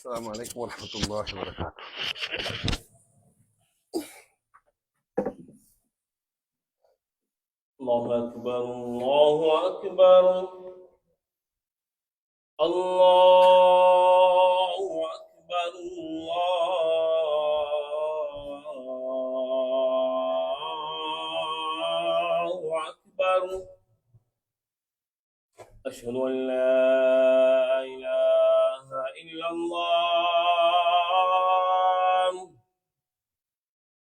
السلام عليكم ورحمة الله وبركاته. الله أكبر الله أكبر الله أكبر الله أكبر. أشهد أن لا إله إلا الله.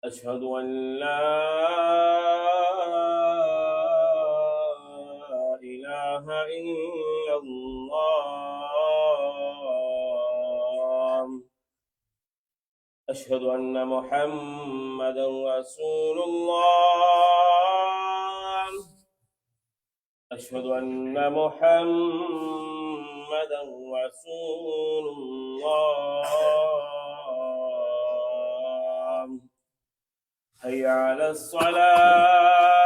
أشهد أن لا إله إلا الله. أشهد أن محمدا رسول الله. أشهد أن محمدا رسول الله. حي على الصلاة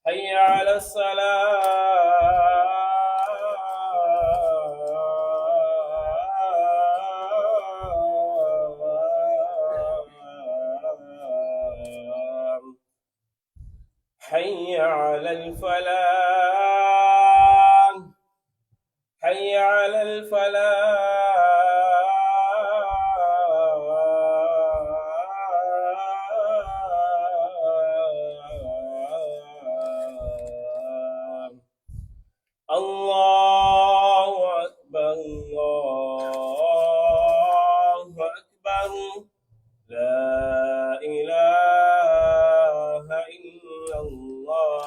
حي على الصلاة. حي على الفلاح حي على الفلاح. الله أكبر الله أكبر. لا إله إلا الله.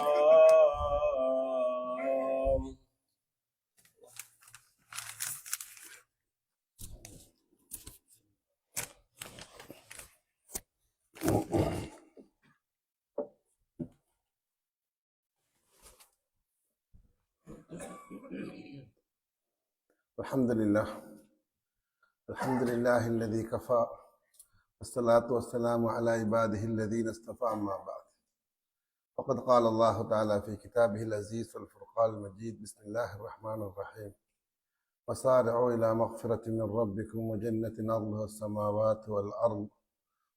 الحمد لله الذي كفى والصلاة والسلام على عباده الذين اصطفى. أما بعد، فقد قال الله تعالى في كتابه العزيز والفرقان المجيد: بسم الله الرحمن الرحيم. وسارعوا إلى مغفرة من ربكم وجنة أرضها السماوات والأرض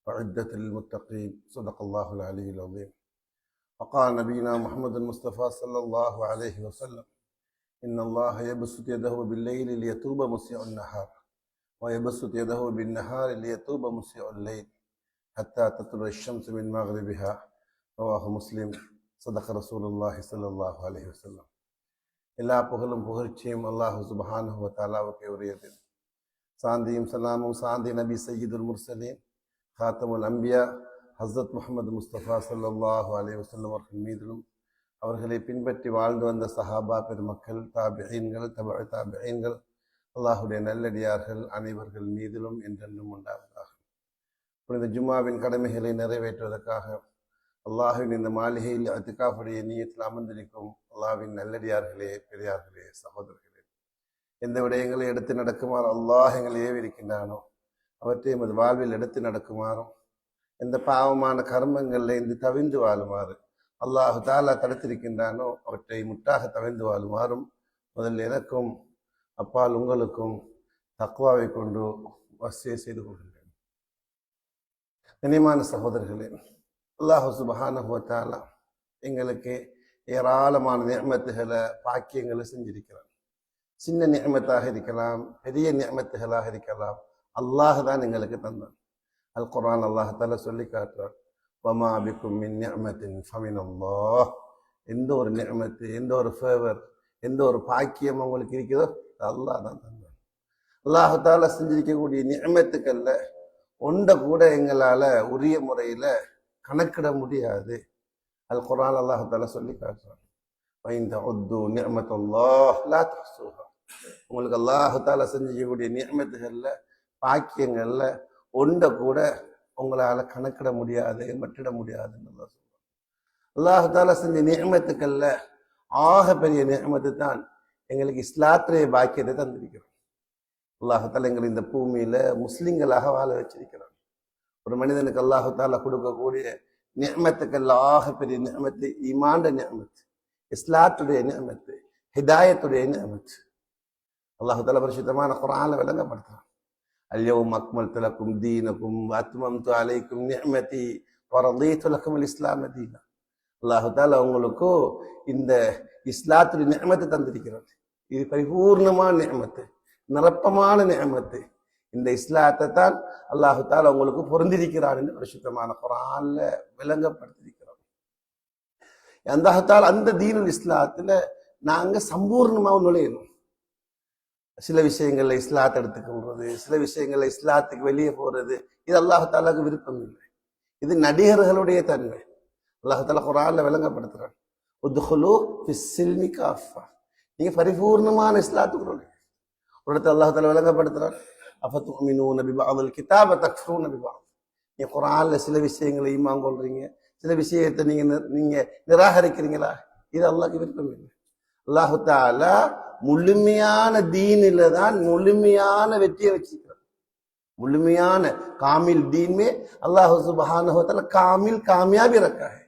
وعدة للمتقين. صدق الله العلي العظيم. وقال نبينا محمد المصطفى صلى الله عليه وسلم: إن الله يبسط يده بالليل ليتوب مسيء النهار ويبسط يده بالنهار ليتوب مسيء الليل حتى تطلع الشمس من مغربها. رواه مسلم. صدق رسول الله صلى الله عليه وسلم. எல்லா புகழும் புகழ்ச்சியும் அல்லாஹ் சுப்ஹானஹு வ தஆலாவுக்கே உரியது. சாந்தியும் சலாமும் சாந்தி நபி சய்யிதுல் முர்சலீன் ஹாத்தமுல் அம்பியா ஹஸ்ரத் முஹம்மது முஸ்தபா ஸல்லல்லாஹு அலைஹி வஸல்லம் அவர்கள் மீதிலும், அவர்களை பின்பற்றி வாழ்ந்து வந்த சஹாபா பெருமக்கள், தாபிஈன்கள், தபஅ தாபிஈன்கள், அல்லாஹுடைய நல்லடியார்கள் அனைவர்கள் மீதிலும் என்றென்றும் உண்டாவதாக. புனித ஜும்மாவின் கடமைகளை நிறைவேற்றுவதற்காக அல்லாஹுவின் இந்த மாளிகையில் இஅ்திகாஃபுடைய நியத்தில் அமர்ந்திருக்கும் அல்லாஹ்வின் நல்லடியார்களே, பெரியார்களே, சகோதரர்களே, எந்த விடயங்களை எடுத்து நடக்குமாறு அல்லாஹ் எங்களை ஏவிருக்கின்றானோ அவற்றை எமது வாழ்வில் எடுத்து நடக்குமாறும், எந்த பாவமான கர்மங்களில் இருந்து தவிந்து வாழுமாறு அல்லாஹு தாலா தடுத்திருக்கின்றானோ அவற்றை முற்றாக தவிந்து வாழுமாறும் முதல் எனக்கும் அப்பால் உங்களுக்கும் தக்வாவை கொண்டு வசிய செய்து கொள்கின்றேன். கண்ணியமான சகோதரர்களே, அல்லாஹு சுப்ஹானஹு வ தஆலா எங்களுக்கு ஏராளமான நிஅமத்துகளை, பாக்கியங்களை செஞ்சிருக்கிறான். சின்ன நிஅமத்தாக இருக்கலாம், பெரிய நிஅமத்துகளாக இருக்கலாம், அல்லாஹ் தான் எங்களுக்கு தந்தான். அல் குர்ஆன் அல்லாஹ் தஆலா சொல்லி காட்டுறான்: வமா பிக்கும் மின் நிஅமத்தின் ஃபமினல்லாஹ். எந்த ஒரு நிஅமத்து, எந்த ஒரு ஃபேவர், எந்த ஒரு பாக்கியம் உங்களுக்கு இருக்குதோ அல்லாஹ் தான் தந்தான். அல்லாஹ் தஆலா செஞ்சிருக்கக்கூடிய நிஅமத்துக்கள்ல ஒன்றை கூட எங்களால் உரிய முறையில் கணக்கிட முடியாது. அல் குர்ஆன் அல்லாஹ் தஆலா சொல்லி காட்டுறான்: வைன் தஉது நிஅமத்தல்லாஹ் லா துஹ்ஸூஹா. உங்களுக்கு அல்லாஹ் தஆலா செஞ்சிருக்கக்கூடிய நிஅமத்துகள்ல, பாக்கியங்கள்ல ஒன்றை கூட உங்களால் கணக்கிட முடியாது, மட்டிட முடியாதுன்னு அல்லாஹ் சொல்றான். அல்லாஹ் தஆலா செஞ்ச நிஅமத்துக்கள்ல ஆக பெரிய நிஅமத்து தான் எங்களுக்கு இஸ்லாத்துடைய பாக்கியத்தை தந்திருக்கிறான். அல்லாஹு தாலா எங்களை இந்த பூமியில முஸ்லிம்களாக வாழ வச்சிருக்கிறான். ஒரு மனிதனுக்கு அல்லாஹு தாலா கொடுக்கக்கூடிய நிஅமத்துக்கெல்லாம் பெரிய நிஅமத்து ஈமான்ட நிஅமத்து, இஸ்லாத்துடைய நிஅமத்து, ஹிதாயத்துடைய நிஅமத்து. அல்லாஹு தாலா பரிசுத்தமான குர்ஆன்ல விளங்கப்படுத்துறான். அல்யௌம அக்மல்து லக்கும் தீனக்கும் வ அத்மம்து அலைக்கும் நிஅமதி வ ரதீது லக்குமுல் இஸ்லாம தீனா. அல்லாஹு தாலா உங்களுக்கு இந்த இஸ்லாத்துடைய நிஅமத்தை தந்திருக்கிறான். இது பரிபூர்ணமான நிஅமத்து, நிரப்பமான நிஅமத்து. இந்த இஸ்லாத்தை தான் அல்லாஹு தாலா உங்களுக்கு பொருந்திருக்கிறார் என்று பரிசுத்தமான குர்ஆன்ல விளங்கப்படுத்திருக்கிறார். அல்லாஹு தாலா அந்த தீனுல் இஸ்லாத்துல நாங்க சம்பூர்ணமா நுழையணும். சில விஷயங்கள்ல இஸ்லாத்தை எடுத்துக்கொள்றது, சில விஷயங்கள்ல இஸ்லாத்துக்கு வெளியே போறது, இது அல்லாஹு தாலாக்கு விருப்பம் இல்லை. இது நடிகர்களுடைய தன்மை. அல்லாஹு தாலா குர்ஆன்ல விளங்கப்படுத்துறான். உத்ஹுலு ஃபிஸ்ஸில்மி காஃபா, நீங்க பரிபூர்ணமான இஸ்லாத்துக்கு நுழையுங்க. ஒரு இடத்துல அல்லாஹு தாலா விளங்கப்படுத்துறான். அஃபதுமினூன பிபஅதில் கிதாப தக்ஃபுரூன பிபஅத், நீங்க குர்ஆன்ல சில விஷயங்களை ஈமான் கொள்றீங்க, சில விஷயத்தை நீங்க நிராகரிக்கிறீங்களா? இது அல்லாஹ்க்கு விருப்பம் இல்லை. அல்லாஹு தாலா முழுமையான தீனில தான் முழுமையான வெற்றியை வச்சிருக்கிறார். முழுமையான காமில் दीन में अल्लाह सुब्हानहु व तआला कामिल कामयाबी रखा है.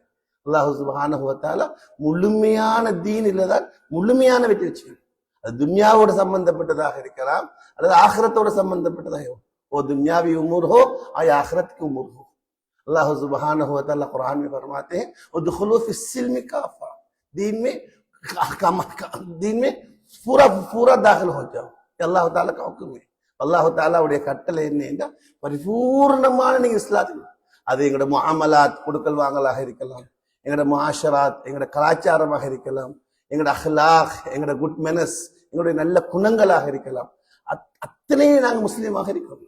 अल्लाह सुब्हानहु व तआला முழுமையான தீனில தான் முழுமையான வெற்றி வச்சிருக்கிறார். அது துன்யாவோட சம்பந்தப்பட்டதாக இருக்கலாம் அல்லது ஆখিরাத்தோட சம்பந்தப்பட்டதாக. वो दुनियावी उमूर हो या आखिरत की उमूर हो, अल्लाह सुब्हानहु व तआला कुरान में फरमाते हैं उदखुलू फिस्सिल्मि काफा, दीन में पूरा पूरा दाखिल हो जाओ. अल्लाह ताला का हुक्म है. அல்லாஹு தாலாவுடைய கட்டளை என்னன்னா பரிபூர்ணமான நீங்க இஸ்லாத்துக்கு. அது எங்களோட முஆமலாத் கொடுக்கல் வாங்கலாக இருக்கலாம், எங்களோட முஆஷராத் எங்களோட கலாச்சாரமாக இருக்கலாம், எங்களோட அஹ்லாக் எங்களோட குட் மெனஸ் எங்களுடைய நல்ல குணங்களாக இருக்கலாம். அத்தனையும் நாங்க முஸ்லீமாக இருக்கிறோம்.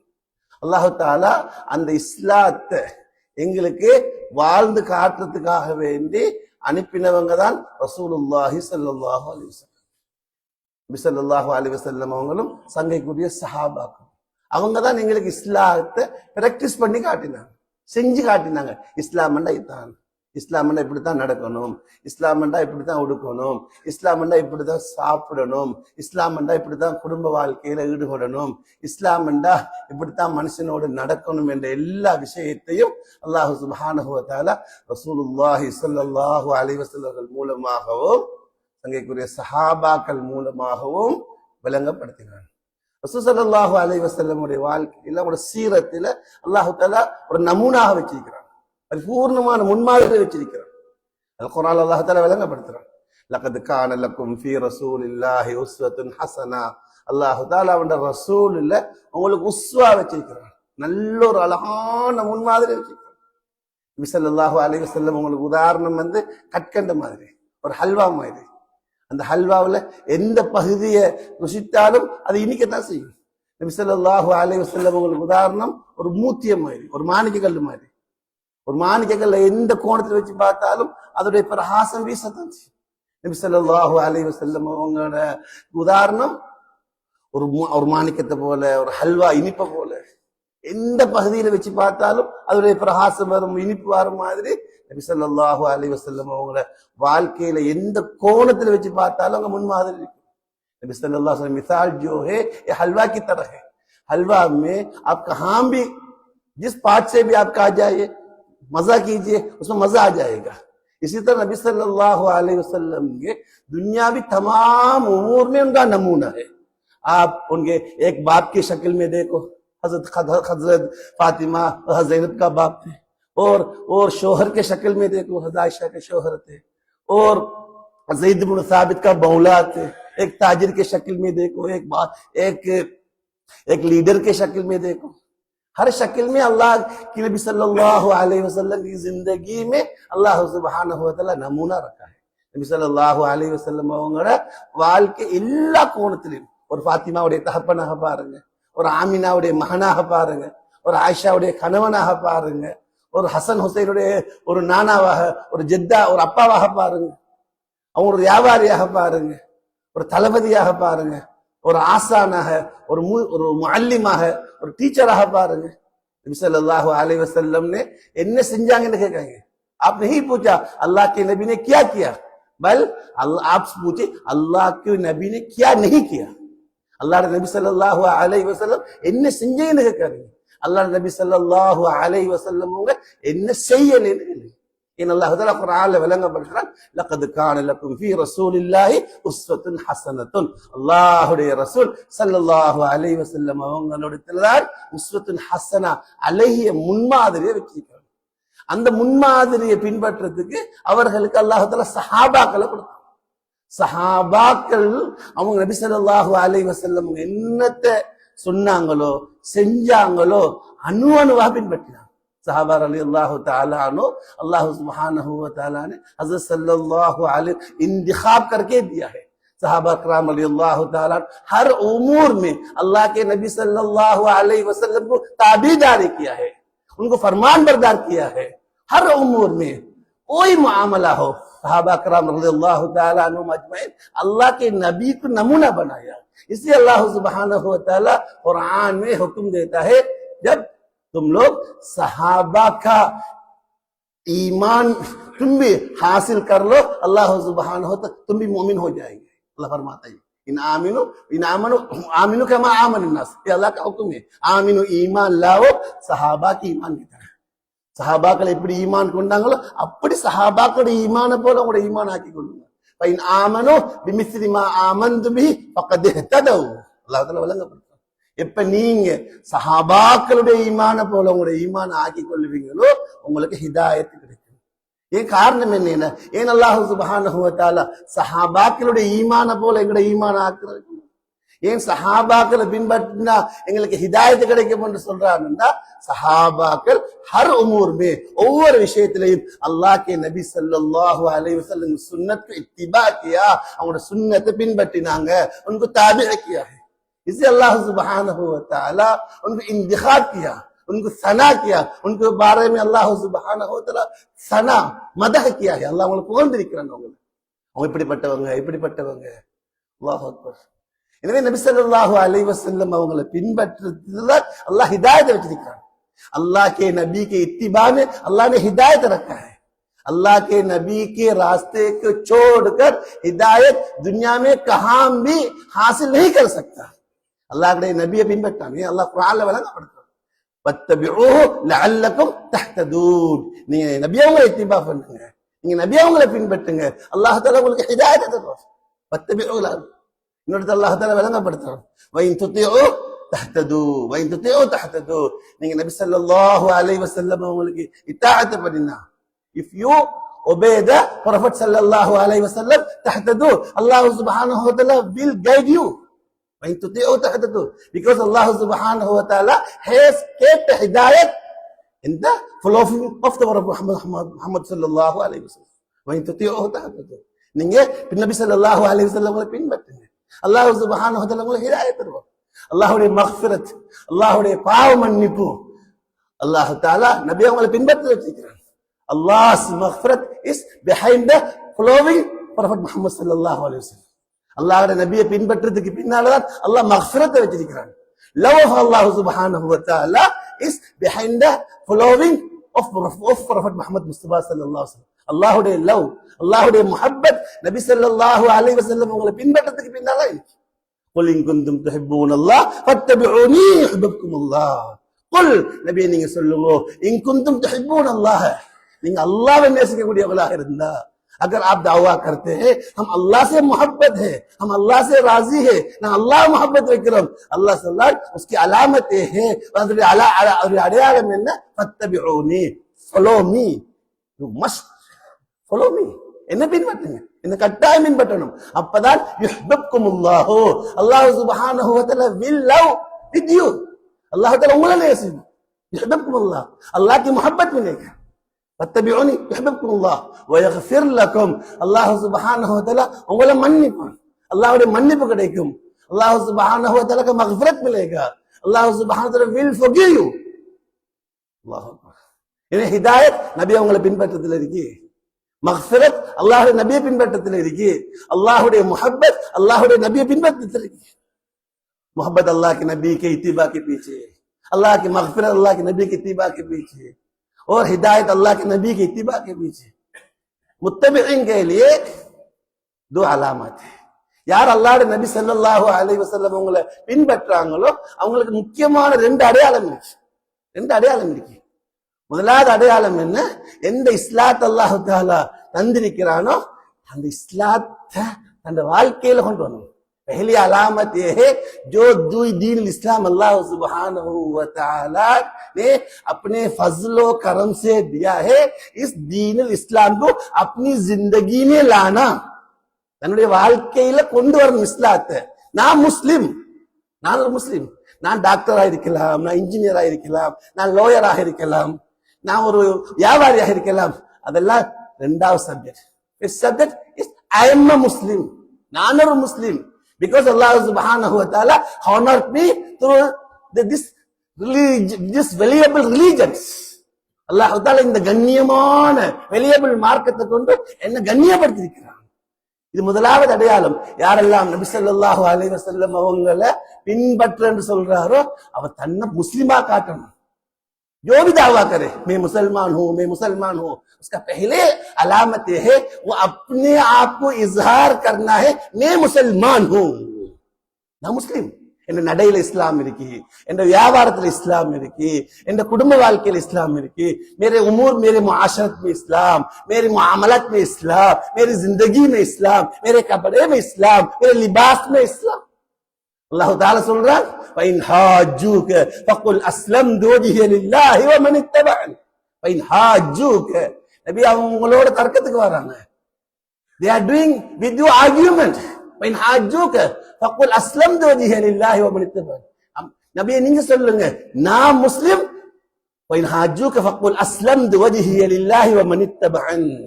அல்லாஹு தாலா அந்த இஸ்லாத்தை எங்களுக்கு வாழ்ந்து காட்டுறதுக்காக வேண்டி அனுப்பினவங்க தான் ரசூலுல்லாஹி ஸல்லல்லாஹு அலைஹி வஸல்லம். நபி ஸல்லல்லாஹு அலைஹி வஸல்லம் அவங்களும் சங்கைக்குரிய சஹாபாக்கள், அவங்க தான் எங்களுக்கு இஸ்லாத்தை பிராக்டிஸ் பண்ணி காட்டினாங்க, செஞ்சு காட்டினாங்க. இஸ்லாம்னா இதுதான், இஸ்லாம்னா இப்படித்தான் நடக்கணும், இஸ்லாம்னா இப்படித்தான் உடுக்கணும், இஸ்லாம்னா இப்படித்தான் சாப்பிடணும், இஸ்லாம்னா இப்படித்தான் குடும்ப வாழ்க்கையில ஈடுபடணும், இஸ்லாம்னா இப்படித்தான் மனுஷனோடு நடக்கணும் என்ற எல்லா விஷயத்தையும் அல்லாஹ் சுப்ஹானஹு வ தஆலா ரசூலுல்லாஹி ஸல்லல்லாஹு அலைஹி வஸல்லம் மூலமாகவும் சங்கைக்குரிய சஹாபாக்கள் மூலமாகவும் விளங்கப்படுத்தினார். ரசூல் ஸல்லல்லாஹு அலைஹி வஸல்லமுடைய வாழ்க்கையில ஒரு சீரத்தில அல்லாஹ் தஆலா ஒரு நமூனாக வச்சிருக்கிறார், பரிபூர்ணமான முன்மாதிரி வச்சிருக்கிறார். அல் குர்ஆன் அல்லாஹ் தஆலா விளங்கப்படுத்துறார். லகத் கான லக்கும் ஃபீ ரசூலில்லாஹி உஸ்வத்துன் ஹஸனா, அல்லாஹ் தஆலா அவருடைய ரசூல்ல உங்களுக்கு உஸ்வா வச்சிருக்கிறார், நல்ல ஒரு அழகான முன்மாதிரி வச்சிருக்கிறார். நபி ஸல்லல்லாஹு அலைஹி வஸல்லம் உங்களுக்கு உதாரணம் கற்கண்ட மாதிரி, ஒரு ஹல்வா மாதிரி. அந்த ஹல்வாவில் எந்த பகுதியை ருசித்தாலும் அது இனிக்கத்தான் செய்யும். நபி ஸல்லல்லாஹு அலைஹி வஸல்லம் உங்களுக்கு உதாரணம் ஒரு மூத்தியம் மாதிரி, ஒரு மாணிக்க கல் மாதிரி. ஒரு மாணிக்க கல்ல எந்த கோணத்தில் வச்சு பார்த்தாலும் அதோடைய பிரகாசம் வீசத்தான் செய்யும். நபி ஸல்லல்லாஹு அலைஹி வஸல்லம் அவங்களோட உதாரணம் ஒரு மாணிக்கத்தை போல, ஒரு ஹல்வா இனிப்பை போல. எந்த பகுதியில வச்சு பார்த்தாலும் அதோடைய பிரகாசம் வரும், இனிப்பு வரும் மாதிரி நபி ஸல்லல்லாஹு அலைஹி வஸல்லம் அவங்களோட வாழ்க்கையில எந்த கோணத்துல வச்சு பார்த்தாலும் அவங்க முன்மாதிரி இருக்கும். नबी सल्लल्लाहु अलैहि वसल्लम मिसाल जो है ये हलवा की तरह है। हलवा में आप कहाँ भी जिस पार्ट से भी आप आ जाइए, मजा कीजिए, उसमें मजा आ जाएगा। इसी तरह नबी सल्लल्लाहु अलैहि वसल्लम के दुनियावी तमाम उमूर में उनका नमूना है। आप उनके एक बाप की शक्ल में देखो, हजरत फातिमा ज़ैनब का बाप थे, और शोहर के शक्ल में देखो, हज़रत आयशा के शोहर थे, और ज़ैद बिन साबित का मौला थे। एक ताजिर के शक्ल में देखो, एक लीडर के शक्ल में देखो। हर शक्ल में अल्लाह की नबी सल्लल्लाहु अलैहि वसल्लम की जिंदगी में अल्लाह सुब्हानहु व तआला नमूना रखा है। नबी सल्लल्लाहु अलैहि वसल्लम அவங்களோட வாழ்க்கை எல்லா கோணத்திலும் ஒரு ஃபாத்திமாவுடைய தகப்பனாக பாருங்க, ஒரு ஆமினாவுடைய மகனாக பாருங்க, ஒரு ஆயிஷாவுடைய கணவனாக பாருங்க, ஒரு ஹசன் ஹுசைனுடைய ஒரு நானாவாக, ஒரு ஜெத்தா, ஒரு அப்பாவாக பாருங்க, அவங்க ஒரு வியாபாரியாக பாருங்க, ஒரு தளபதியாக பாருங்க, ஒரு ஆசானாக, ஒரு முஅல்லிமாக, ஒரு டீச்சராக பாருங்க। नबी सल्लल्लाहु अलैहि वसल्लम ने என்ன செஞ்சாங்கன்னு கேட்காங்க। आप नहीं पूछा अल्लाह के नबी ने क्या किया, बल आप पूछे अल्लाह के नबी ने क्या नहीं किया, अल्लाह नबी सल्लल्लाहु अलैहि वसल्लम என்ன செஞ்சேன்னு கேட்காதீங்க, அல்லாஹ் நபி ஸல்லல்லாஹு அலைஹி வஸல்லம் அவங்க என்ன செய்யலைன்னு. ஏன் அல்லாஹ் தஆலா குர்ஆன்ல விளங்கப்படுத்துறான், லகத் கான லக்கும் ஃபீ ரசூலில்லாஹி உஸ்வத்துன் ஹஸனத்துன், அல்லாஹ்வுடைய ரசூல் ஸல்லல்லாஹு அலைஹி வஸல்லம் அவங்களிடத்துல தான் உஸ்வத்துன் ஹஸனா அழகிய முன்மாதிரியை வச்சிருக்காங்க. அந்த முன்மாதிரியை பின்பற்றதுக்கு அவர்களுக்கு அல்லாஹ் தஆலா சஹாபாக்களை கொடுத்தாங்க. சஹாபாக்கள் அவங்க நபி ஸல்லல்லாஹு அலைஹி வஸல்லம் என்னத்தை சொன்னாங்களோ செஞ்சாங்களோ அணுவா பின்பற்றினாங்க. சஹாபா ரலியல்லாஹு தஆலா அன்ஹு अल्लाह सुब्हानहू व तआला ने हजरत सल्लल्लाहु अलैहि इंतखाब करके दिया है। सहाबा कराम रलियल्लाहु तआला हर उमूर में अल्लाह के नबी सल्लल्लाहु अलैहि वसल्लम को ताबीदारी किया है, उनको फरमान बरदार किया है। हर उमूर में कोई मामला हो, सहाबा कराम रलियल्लाहु तआला अन्हुम अजमईन अल्लाह के नबी को नमूना बनाया। इसलिए अल्लाह सुब्हानहू व तआला कुरान में हुक्म देता है, जब तुम लोग सहाबा का ईमान तुम भी हासिल कर लो, अल्लाह सुब्हानहू व तआला तुम भी मोमिन हो जाएंगे। अल्लाह फरमाता है इन आमिनु कमा आमन नास, ये अल्लाह का हुक्म है। आमिनु ईमान लाओ सहाबा की ईमान की तरह, சஹாபாக்கள் எப்படி ஈமான் கொண்டாங்களோ அப்படி சஹாபாக்களோட ஈமான போல உங்களோட ஈமான் ஆக்கி கொள்ளுங்க. பைன் ஆமனோ பிமிஸ்லி மா ஆமன்து பிஹி ஃபக்கத் இஹ்ததவ், அல்லாஹ் தஆலா விளங்கப்படுத்துறான். எப்ப நீங்க சஹாபாக்களுடைய ஈமான போல உங்களோட ஈமான ஆக்கி கொள்வீங்களோ உங்களுக்கு ஹிதாயத் கிடைக்கும். ஏன் காரணம் என்ன? ஏன் அல்லாஹ் சுப்ஹானஹு வ தஆலா சஹாபாக்களுடைய ஈமான போல எங்களோட ஈமான ஆக்குறது, ஏன் சஹாபாக்களை பின்பற்றினா எங்களுக்கு ஹிதாயத்து கிடைக்கும் என்று சொல்றாங்கன்னா, சஹாபாக்கள் ஹர் உமூர்மே ஒவ்வொரு விஷயத்திலையும் அல்லாஹ் கே நபி ஸல்லல்லாஹு அலைஹி வஸல்லம் சுன்னத் இத்திபா கியா, அவங்களோட சுன்னத்தை பின்பற்றினாங்க, उनको ताबीअ किया है। इसे अल्लाह सुब्हानहू व तआला उनको इंतखाब किया, उनको सना किया, उनके बारे में अल्लाह सुब्हानहू व तआला सना मदह किया है। अल्लाह அவங்களை புகழ்ந்திருக்கிறாங்க, அவங்க இப்படிப்பட்டவங்க அல்லாஹ் அக்பர்। எனவே நபி ஸல்லல்லாஹு அலைஹி வஸல்லம் அவங்களை பின்பற்றதுல अल्लाह हिदायत வச்சிருக்காங்க। अल्लाह के नबी के इत्तिबा में अल्लाह ने हिदायत रखा है। अल्लाह के नबी के रास्ते को छोड़कर हिदायत दुनिया में कहां भी हासिल नहीं कर सकता। अल्लाह के नबी பின்பற்றாங்க, அல்லாஹ் குர்ஆன்ல விளங்கப்படுத்துறான், வத்தபிஊஹு லஅல்லகும் தஹ்ததூன், நீங்க நபி அவங்களை இத்திபா பண்ணுங்க, நீங்க நபி அவங்களை பின்பற்றுங்க, அல்லாஹ் தஆலா உங்களுக்கு ஹிதாயத் தருவார்। வத்தபிஊ இன்னொரு அல்லாஹ் தஆலா விளங்கப்படுத்துறான், வைன் துதிஊ தஹ்தது, வைன் துதிஊ தஹ்தது, நீங்க நபி ஸல்லல்லாஹு அலைஹி வஸல்லம் அவங்களுக்கு இத்தாஅத் பண்ணினா, if you obey the prophet sallallahu alaihi wasallam tahtadu, Allah subhanahu wa ta'ala will guide you. When tuti'u tahtadu, because Allah subhanahu wa ta'ala has kept hidayat in the following of the prophet Muhammad sallallahu alaihi wasallam. When tuti'u tahtadu, நீங்க நபி ஸல்லல்லாஹு அலைஹி வஸல்லம் பின்பற்றுங்க, அல்லாஹ் சுப்ஹானஹு வ தஆலா உங்களுக்கு ஹிதாயத் தருவார்। அல்லாஹ்வுடைய மக்ஃபிரத், அல்லாஹ்வுடைய பாவ மன்னிப்பு அல்லாஹ் தஆலா நபி அவங்களை பின்பற்ற வச்சிருக்கிறார்। Allah's maghfirat is behind the following Prophet Muhammad sallallahu alaihi wasallam. அல்லாஹ்வுடைய நபியை பின்பற்றதுக்கு பின்னாலதான் அல்லாஹ் மக்ஃபிரத்தை வச்சிருக்கிறான்। Love of Allah subhanahu wa ta'ala is behind the following of Prophet Muhammad Mustafa sallallahu alaihi wasallam. அல்லாஹ்வுடைய லவ், அல்லாஹ்வுடைய முஹப்பத் நபி ஸல்லல்லாஹு அலைஹி வஸல்லம் அவங்களை பின்பற்றதுக்கு பின்னால இருக்கு। குல் இன் குன்தும் துஹிப்பூனல்லாஹ் ஃபத்தபிஊனி யுஹிப்புக்குமுல்லாஹ், குல் நபியே நீங்க சொல்லுங்க, இன் குன்தும் துஹிப்பூனல்லாஹ், நீங்க அல்லாஹ்வை நேசிக்கக்கூடியவர்களாக இருந்தா, अगर आप दावा करते हैं हम अल्लाह से मोहब्बत है, हम अल्लाह से राजी है, ना अल्लाह मोहब्बत विक्रम अल्लाह सल्लल्लाहु उसकी अलामतें हैं, अड़याल में ना फत्तबिऊनी, follow me, you must follow me, என்ன பின்பற்றுங்க, இந்த கட்டாயம் பின்பற்றணும், அப்பதான் யுஹிப்புக்குமுல்லாஹ், அல்லாஹ் சுப்ஹானஹு வ தஆலா will love with you, अल्लाह तआला उंगला நேசிக்கும், யுஹிப்புக்குமுல்லாஹ், अल्लाह की मोहब्बत मिलेगा। फत्तबिऊनी युहब्बुकुमुल्लाह व यगफिर लकुम, अल्लाह सुब्हानहु व तआला उंगला மன்னிப்பான், அல்லாஹ்வுடைய மன்னிப்பு கிடைக்கும், अल्लाह सुब्हानहु व तआला का मगफिरत मिलेगा, अल्लाह सुब्हानहु व तआला will forgive you। அல்லாஹ் அக்பர்। இது ஹிதாயத் நபி அவங்களை பின்பற்றதுல இருக்கு, மக்ஃபிரத் அல்லாஹ்வுடைய நபியை பின்பற்றதுல இருக்கு, அல்லாஹ்வுடைய முஹப்பத் அல்லாஹ்வுடைய நபியை பின்பற்றதுல இருக்கு। मोहब्बत अल्लाह के नबी के इत्तिबा के पीछे, अल्लाह की मगफिरत अल्लाह के नबी के इत्तिबा के पीछे, और हिदायत अल्लाह के नबी के इत्तिबा के पीछे। मुत्तबिईन के लिए दो अलामत है யார் அல்லாஹ்வுடைய நபி ஸல்லல்லாஹு அலைஹி வஸல்லம் அவங்களை பின்பற்றாங்களோ அவங்களுக்கு முக்கியமான ரெண்டு அடையாளம் இருக்கு. முதலாவது அடையாளம் என்ன? எந்த இஸ்லாத்தை அல்லாஹ் தஆலா தந்திருக்கிறானோ அந்த இஸ்லாத்தை அந்த வாழ்க்கையில கொண்டு வரணும். पहली अलामत यह है जो दीन इस्लाम अल्लाह सुब्हानहू व तआला ने अपने फजलो करम से दिया है, इस दीन इस्लाम को अपनी जिंदगी में लाना, தன்னுடைய வாழ்க்கையில கொண்டு வரணும் இஸ்லாத்தை. நான் ஒரு முஸ்லிம், நான் டாக்டரா இருக்கலாம், நான் இன்ஜினியரா இருக்கலாம், நான் லோயராக இருக்கலாம், நான் ஒரு வியாபாரியாக இருக்கலாம், அதெல்லாம் ரெண்டாவது subject. Subject is I am a முஸ்லிம், நான் ஒரு முஸ்லிம். Because Allah subhanahu wa ta'ala honored me through this valuable religions. Allah ta'ala இந்த கண்ணியமான valuable மார்க்கத்தை கொண்டு என்ன கண்ணியப்படுத்தியிருக்கிறான். இது முதலாவது அடையாளம். யாரெல்லாம் நபி ஸல்லல்லாஹு அலைஹி வஸல்லம் அவங்களை பின்பற்ற என்று சொல்றாரோ அவர் தன்னை முஸ்லிமா காட்டணும். जो भी दावा करे मैं मुसलमान हूं, उसका पहले अलामत यह है वो अपने आप को इजहार करना है, मैं मुसलमान हूं, நான் முஸ்லிம். என் நடையில இஸ்லாம் இருக்கு, என் வியாபாரத்துல இஸ்லாம் இருக்கு, என் குடும்ப வாழ்க்கையில இஸ்லாம் இருக்கு, मेरे उमूर मेरे मुआशरत में इस्लाम, मेरी मुआमलत में इस्लाम, मेरी जिंदगी में इस्लाम, मेरे कपड़े में इस्लाम, मेरे लिबास में इस्लाम. அல்லாஹ் தஆலா சொல்றான் فإن حاجوك فقل أسلمت وجهي لله ومن اتبعني. فإن حاجوك நபி அவங்களோட தர்க்கத்துக்கு வராங்க. They are doing with you argument. فإن حاجوك فقل أسلمت وجهي لله ومن اتبعني. நபியே நீங்க சொல்லுங்க நான் முஸ்லிம். وإن حاجوك فقل أسلمت وجهي لله ومن اتبعني.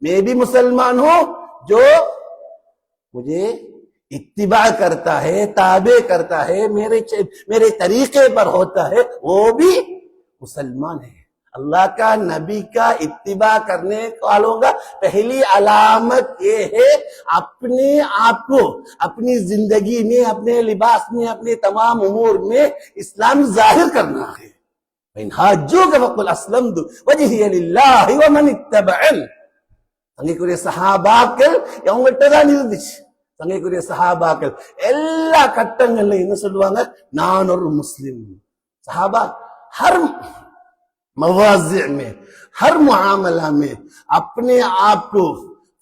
मैं भी मुसलमान हूं जो मुझे इत्तिबा करता है, ताबे करता है, मेरे तरीके पर होता है, वो भी मुसलमान है. अल्लाह का नबी का इत्तिबा करने वालों का पहली अलामत ये है अपने आप को अपनी जिंदगी में, अपने लिबास में, अपने तमाम उमूर में इस्लाम जाहिर करना है. इन हाज्जूक फक़ुल अस्लमतु वजहिय लिल्लाहि व मन इत्तबअन. அங்கேக்குரிய சஹாபாக்கள் அவங்கள்ட்ட தான் இருந்துச்சு. தங்கைக்குரிய சஹாபாக்கள் எல்லா கட்டங்கள்ல என்ன சொல்லுவாங்க? நான் ஒரு முஸ்லிம். சஹாபா हर मवाज़े में, हर मुआमला में अपने आप को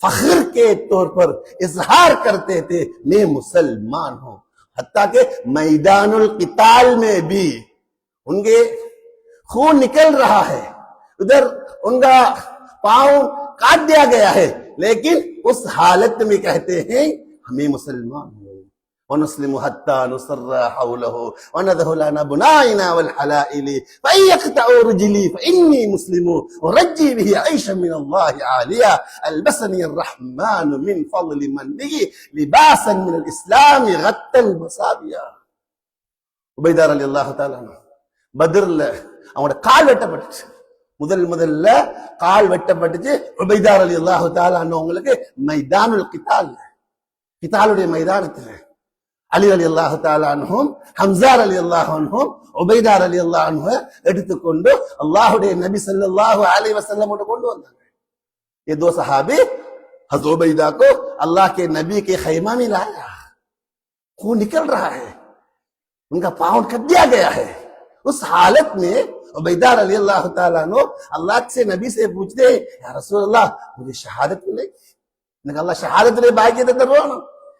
फख्र के तौर पर इजहार करते थे मैं मुसलमान हूं. हत्ता के मैदानुल क़िताल में भी उनके खून निकल रहा है, उधर उनका पांव काट दिया गया है, लेकिन उस हालत में कहते हैं हमें मुसलमान हो. वनुस्लिमु हत्ता नुसर्रा हौलहु वनदहु लना बुनाइना वल हलाइली फयक्तउ रजली फइन्नी मुस्लिमु वरज्जी बिही ऐशा मिन अल्लाह आलिया अलबसनी अर्रहमान मिन फضل मन्निही लिबासन मिन الاسلام غطى المصابيح. உபைதா ரலியல்லாஹு தஆலா பத்ர்ல அவனோட கால் வெட்டப்பட்டுச்சு. முதல்ல கால் வெட்டப்பட்டுச்சு. உபைதா ரலியல்லாஹு தஆலா அவங்களுக்கு மைதானுல் கிதால், கிதாலுடைய மைதானத்துல அலி ரலியல்லாஹு தஆலா அன்ஹும், ஹம்ஸா ரலியல்லாஹு அன்ஹும், உபைதா ரலியல்லாஹு அன்ஹு எடுத்துக்கொண்டு அல்லாஹ்வுடைய நபி ஸல்லல்லாஹு अलैहि वसल्लम கொண்டு வந்தாங்க. ये दो सहाबी हज़रत उबैदा को अल्लाह के नबी के खैमा में लाया. खून निकल रहा है, उनका पांव कट दिया गया है. उस हालत में उबैदा रलियल्लाहु तआला अन्हु अल्लाह से नबी से पूछते हैं या रसूल अल्लाह मुझे शहादत मिलेगी? எனக்கு அல்லாஹ் ஷஹாதத்துடைய பாக்கியத்தை தருவானோ?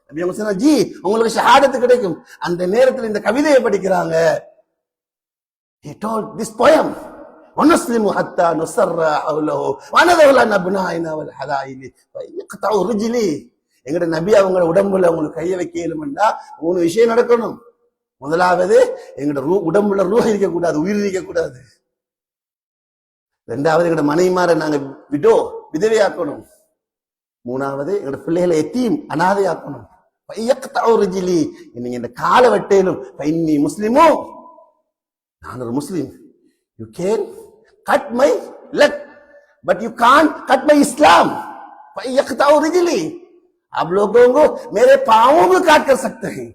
நபி அவங்க சொன்னாங்க ஜி உங்களுக்கு ஷஹாதத் கிடைக்கும். அந்த நேரத்தில் இந்த கவிதையை படிக்கிறாங்க. he told this poem وَنُسْلِمُ حَتَّى نُصَرَّ حَوْلَهُ وَنَذَرُ لَنَا بُنَائِنَا وَالْحَلَائِلِ فَيَقْطَعُ رِجْلِي. எங்கட நபி அவங்கள உடம்புல உங்களுக்கு கைய வைக்க இயலும்னா 3 விஷயம் நடக்கணும். முதலாவது எங்கட உடம்புல ரூஹ் இருக்க கூடாது, உயிர் இருக்க கூடாது. இரண்டாவது எங்கட மனைவிமாரை நாங்க விதவையாக்கணும். மூணாவது எங்கட பிள்ளைகளை எத்தீம் அனாதையாக்கணும். நீங்க இந்த கால வெட்டையிலும் இன்னி முஸ்லிமோ, நான் ஒரு முஸ்லிம். You can cut my leg but you can't cut my Islam. आप लोगों को मेरे पांवों को काट कर सकते हैं,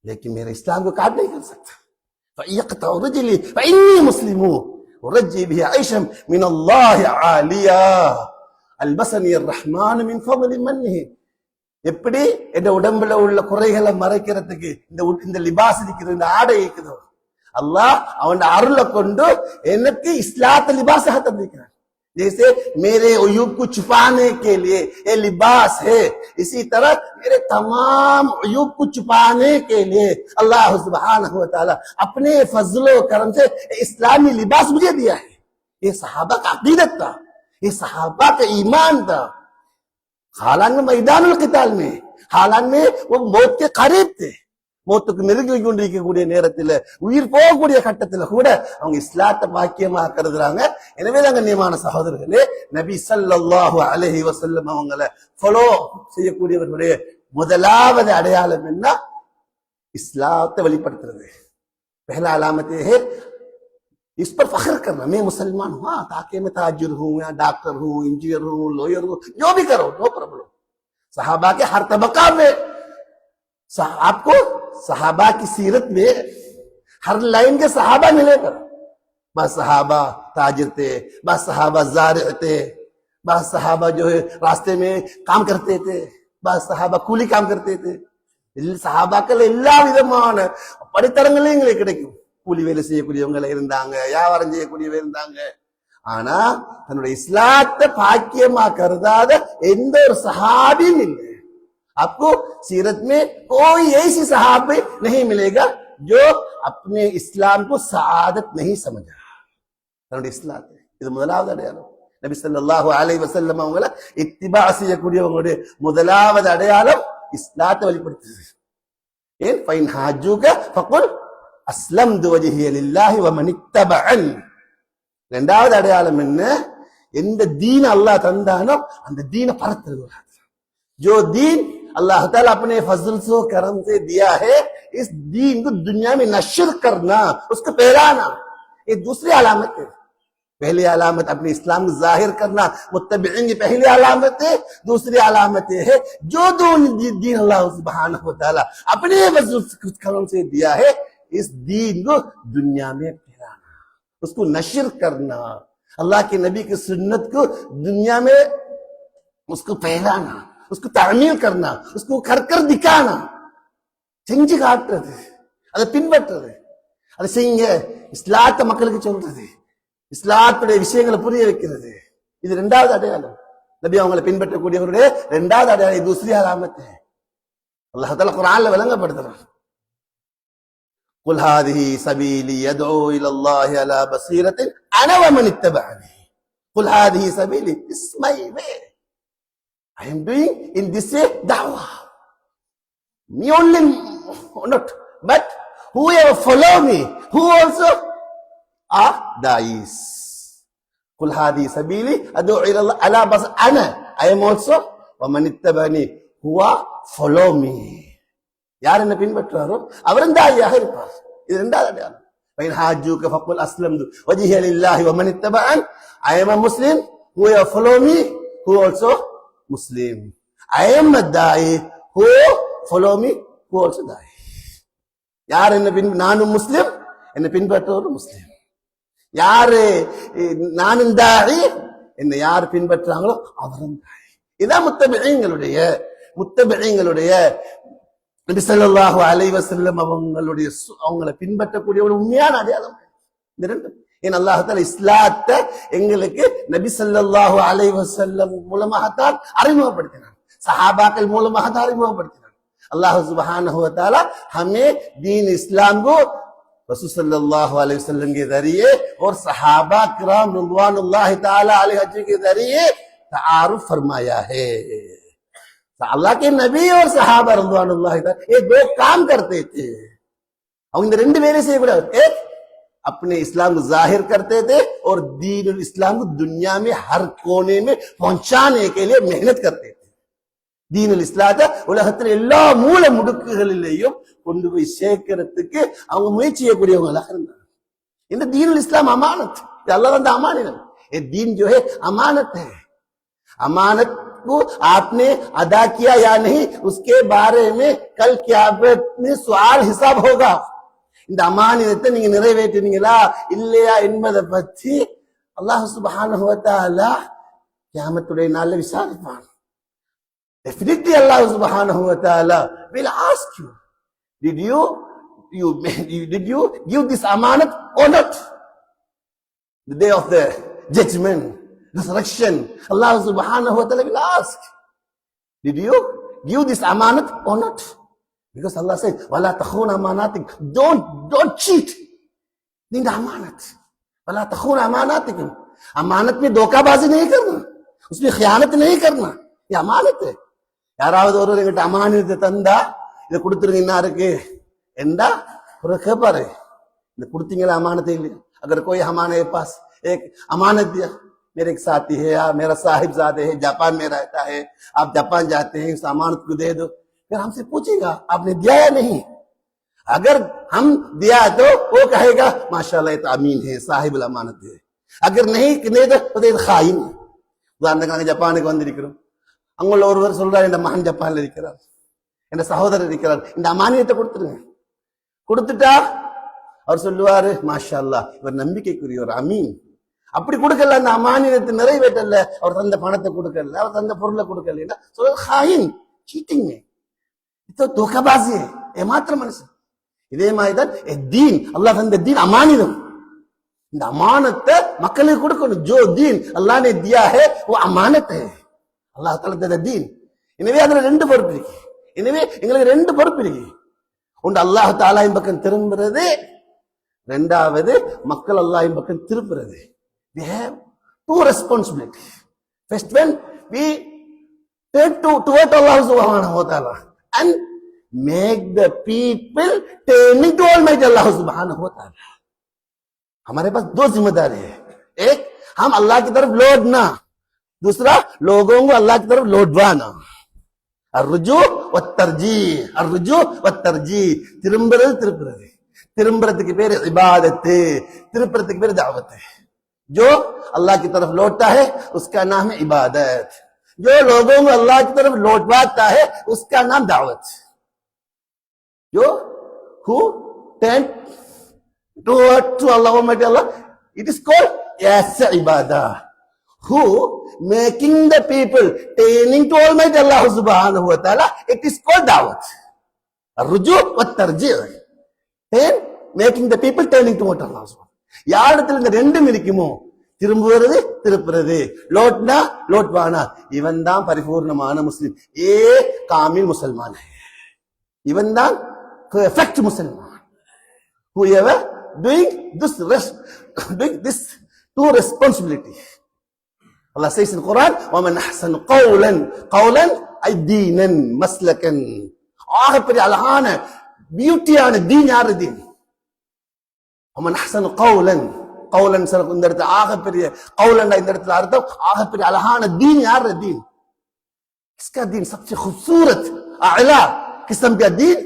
लेकिन मेरे इस्लाम को काट नहीं कर सकता. मुस्लिम रज्जी भी ऐशम मिन अल्लाह आलिया अलबसनी अर्रहमान मिन फضل मन्निही. எப்படி என் உடம்புல உள்ள குறைகளை மறைக்கிறதுக்கு இந்த லிபாஸ் இருக்குது, இந்த ஆடை இருக்குதோ, அல்லாஹ் அவன் அருளை கொண்டு எனக்கு இஸ்லாத்தை லிபாஸாக தந்திருக்கிறான். जैसे मेरे अयूब को छुपाने के लिए ये लिबास है, इसी तरह मेरे तमाम अयूब को छुपाने के लिए अल्लाह सुब्हानहु व तआला अपने फजलो करम से इस्लामी लिबास मुझे दिया है। ये सहाबा का अकीदत था, ये सहाबा का ईमान था। हालांकि मैदानुल क़िताल में, हालांकि वो मौत के करीब थे, மௌத்துக்கு நெருங்கி கொண்டிருக்கக்கூடிய நேரத்துல, உயிர் போகக்கூடிய கட்டத்துல கூட அவங்க இஸ்லாத்தை பாக்கியமாக கருதுறாங்க. எனவே தான் கண்ணியமான சகோதரர்களே, நபி ஸல்லல்லாஹு அலைஹி வஸல்லம் அவங்களை ஃபாலோ செய்யக்கூடியவர்களுடைய முதலாவது அடையாளம் என்ன? இஸ்லாத்தை வெளிப்படுத்துறது. पहला अलामत है इस पर फख्र करना, मैं मुसलमान हूं, ताकि मैं ताजिर हूं या डॉक्टर हूं, इंजीनियर हूं, लॉयर हूं, जो भी करो, नो प्रॉब्लम। सहाबा के हर तबका में आपको सहाबा की सीरत में हर लाइन के सहाबा मिलेगा। बस सहाबा ताजिर थे, बस सहाबा ज़ारिअ थे, बस सहाबा जो है रास्ते में काम करते थे, बस सहाबा கூலி काम करते थे. சஹாபாக்கள் எல்லா விதமான படித்தரங்களையும் எங்களுக்கு கிடைக்கும். கூலி வேலை செய்யக்கூடியவங்க இருந்தாங்க, வியாபாரம் செய்யக்கூடியவங்க இருந்தாங்க. ஆனா தன்னுடைய இஸ்லாத்தை பாக்கியமா கருதாத எந்த ஒரு சஹாபியும் இல்லை. आपको सीरत में कोई ऐसी सहाबी नहीं मिलेगा जो अपने इस्लाम को सआदत नहीं समझा. தன்னுடைய இஸ்லாத்தை, இது முதலாவது அடையாளம். நபி ஸல்லல்லாஹு அலைஹி வஸல்லம் அவங்கள இத்திபா செய்யக்கூடியவங்களுடைய முதலாவது அடையாளம் இஸ்லாத்தை வெளிப்படுத்துது. ஏன்? ஃபைன் ஹாஜூக ஃபகுல் அஸ்லம்து வஜ்ஹிய லில்லாஹி வ மன் இத்தபஅன். இரண்டாவது அடையாளம் என்ன? எந்த தீன் அல்லாஹ் தந்தானோ அந்த தீனை பரத்துறது. जो दीन अल्लाह ताला अपने फजल से करम से दिया है, इस दीन को दुनिया में नशर करना, उसको फैलाना, ये दूसरी अलामत है. पहली अलामत अपने इस्लाम को जाहिर करना, मुत्तबिईन की पहली अलामत है. दूसरी अलामत है जो दीन अल्लाह सुब्हानहु व तआला अपने फजल से करम से दिया है, इस दीन को दुनिया में फैलाना, उसको नशर करना, अल्लाह के नबी की सुन्नत को दुनिया में उसको फैलाना, उसको तामील करना, उसको कर दिखाना, செஞ்சு காட்டுறது, அதை பின்பற்றுறது, அதை செய்யுங்க, இஸ்லாத்தை மக்களுக்கு சொல்றது, இஸ்லாத்துடைய விஷயங்களை புரிய வைக்கிறது. இது இரண்டாவது அடையாளம். நபி அவங்களை பின்பற்றக்கூடியவருடைய இரண்டாவது அடையாளம். दूसरी अलामत है. அல்லாஹ் தஆலா குர்ஆன்ல விளங்கப்படுத்துறான். குல் ஹாதிஹி சபீலி யதுஉ இலல்லாஹி அலா பஸீரத்தின் அன வ மன் இத்தபஅனி. குல் ஹாதிஹி சபீலி, this is my way. I am doing in this way da'wah. Me only not, but whoever follow me, who also are da'is. Qul hadhi sabili ad'u ila Allah ala bas ana. I am also wa man ittabani huwa follow me. யார் என்ன பின்பற்றாரோ அவரும் தாயியாக இருப்பார். இது இரண்டாவது அடையாளம். Fine ஹாஜூக ஃபகுல் அஸ்லம்து வஜ்ஹிய லில்லாஹி வ மன் இத்தபஅன். I am a Muslim, whoever follow me, who also Muslim. I am a da'i, who follow me, who also da'i. யார் என்ன நானும் முஸ்லிம், என்னை பின்பற்றவரும் முஸ்லிம். யாரு நானும் தா'i, என்னை யார் பின்பற்றாங்களோ அவரும் தா'i. இதான் முத்தபிஈங்களுடைய நபி ஸல்லல்லாஹு அலைஹி வஸல்லம் அவங்களை பின்பற்றக்கூடிய ஒரு உண்மையான அடையாளம். இந்த ரெண்டு. ஏன் அல்லாஹ் தஆலா இஸ்லாத்தை எங்களுக்கு நபி ஸல்லல்லாஹு அலைஹி வஸல்லம் மூலமாகத்தான் அறிமுகப்படுத்தினார், சஹாபாக்கள் மூலமாகத்தான் அறிமுகப்படுத்தினார். अल्लाह सुब्हानहु व तआला हमें दीन इस्लाम को रसूल सल्लल्लाहु अलैहि वसल्लम के जरिए और सहाबा किराम रिज़वानुल्लाहि तआला अलैहिम के जरिए तारुफ फरमाया है. अल्लाह के नबी और सहाबा रिज़वानुल्लाहि तआला ये दो काम करते थे. और इन ரெண்டு வேலை செய்யக்கூடாது. एक अपने इस्लाम को जाहिर करते थे और दीन इस्लाम को दुनिया में हर कोने में पहुंचाने के लिए मेहनत करते थे. தீனுல் இஸ்லாத்தை உலகத்தில் எல்லா மூல முடுக்குகளிலேயும் கொண்டு போய் சேர்க்கிறதுக்கு அவங்க முயற்சி செய்யக்கூடியவங்களாக இருந்தாங்க. இந்த दीनुल इस्लाम अमानत, अल्लाह का अमानत है. दीन जो है अमानत है. अमानत को आपने अदा किया या नहीं, उसके बारे में कल क़यामत में सवाल हिसाब होगा. இந்த அமானிதத்தை நீங்க நிறைவேற்றினீங்களா இல்லையா என்பதை பற்றி அல்லாஹ் சுப்ஹானஹு வ தஆலா கியாமத்துடைய நாள்ல விசாரிப்பான். Definitely Allah subhanahu wa ta'ala will ask you, did you give this amanat or not? The day of the judgment, resurrection, Allah subhanahu wa ta'ala will ask, did you give this amanat or not? Because Allah said, wala takhun amanatik, don't cheat in the amanat. wala takhun amanatikum, amanat में धोखाबाजी नहीं करना, उसमें खयानत नहीं करना, ये अमानत है. யாராவது ஒரு எங்கிட்ட அமானியத்தை தந்தா இதை கொடுத்துருங்க இன்னாருக்கு என்றா ஒரு கேப்பாரு, இந்த கொடுத்தீங்களா அமானத்தை இல்லையா? अगर कोई हमारे पास एक अमानत दिया, मेरे एक साथी है या मेरा साहिबजादे है, जापान में रहता है, आप जापान जाते हैं, उस अमानत को दे दो, फिर हमसे पूछेगा आपने दिया या नहीं. अगर हम दिया तो वो कहेगा माशाल्लाह ये तो अमीन है, साहिब अमानत है. अगर नहीं तो खाइन. உதாரணத்துக்காக ஜப்பானுக்கு வந்திருக்கிறோம், அங்குள்ள ஒருவர் சொல்றாரு, இந்த மகன் ஜப்பான்ல இருக்கிறார், என் சகோதரர் இருக்கிறார், இந்த அமானியத்தை கொடுத்துருங்க. கொடுத்துட்டா அவர் சொல்லுவாரு மாஷா அல்லாஹ் இவர் நம்பிக்கைக்குரியவர், அமீன். அப்படி கொடுக்கல, அந்த அமானியத்தை நிறைவேற்றல, அவர் தந்த பணத்தை கொடுக்கல, அவர் தந்த பொருளை கொடுக்கல, சொல்றது ஹாயின், சீட்டிங், இது தோக்கபாசி, ஏமாத்திர மனுஷன். இதே மாதிரிதான் தீன், அல்லாஹ் தந்த தீன் அமானிதம். இந்த அமானத்தை மக்களுக்கு கொடுக்கணும். ஜோ தீன் அல்லாஹ் ने दिया है वो अमानत है, அல்லாஹ் தஆலா தந்த தீன். எனவே அதுல ரெண்டு பொறுப்பு இருக்கு. எனவே எங்களுக்கு ரெண்டு பொறுப்பு இருக்கு. ஒன்று அல்லாஹ் தஆலாவின் பக்கம் திரும்புறது, ரெண்டாவது மக்கள் அல்லாஹ்வின் பக்கம் திருப்புறது. We have two responsibilities. First one, we turn toward Allah subhanahu wa ta'ala and make the people turning to Almighty Allah subhanahu wa ta'ala. हमारे पास दो जिम्मेदारी है, एक हम अल्लाह की तरफ लौटना, दूसरा लोगों को अल्लाह की तरफ लौटवाना. अर्रुजू व तरजीह, अर्रुजू व तरजीह, திரும்புறது திருப்புறது. திரும்புறதுக்கு பேரு इबादत, திருப்புறதுக்கு பேரு दावत है. जो अल्लाह की तरफ लौटता है उसका नाम है इबादत, जो लोगों को अल्लाह की तरफ लौटवाता है उसका नाम दावत. जो who turn to Allah Almighty Allah, it is called as ibadah. Who making the people turning to Almighty Allah subhanahu wa ta'ala, it is called dawat. Ar-ruju' wa tarjih, and making the people turning to Allah subhanahu. யாரிடத்தில் இந்த ரெண்டும் இருக்குமோ, திரும்புவது திருப்புறது, லோட்னா லோட்வானா, இவன் தான் பரிபூர்ணமான முஸ்லிம், ஏ காமில் முசல்மான், இவன் தான் perfect Musalman. whoever doing this two responsibility. Allah says in Quran, وَمَنْ أَحْسَنُ قَوْلًا أَيْ دِينًا مَسْلَكًا. ஆகப்பெரிய அழகான பியூட்டியான தீன் யாரு? தீன். وَمَنْ أَحْسَنُ قَوْلًا இந்த இடத்துல ஆகப்பெரிய கௌலன், இந்த இடத்துல அர்த்தம் ஆகப்பெரிய அழகான தீன் யாரு? दीन. इसका दीन सबसे खूबसूरत आला किस्म का दीन,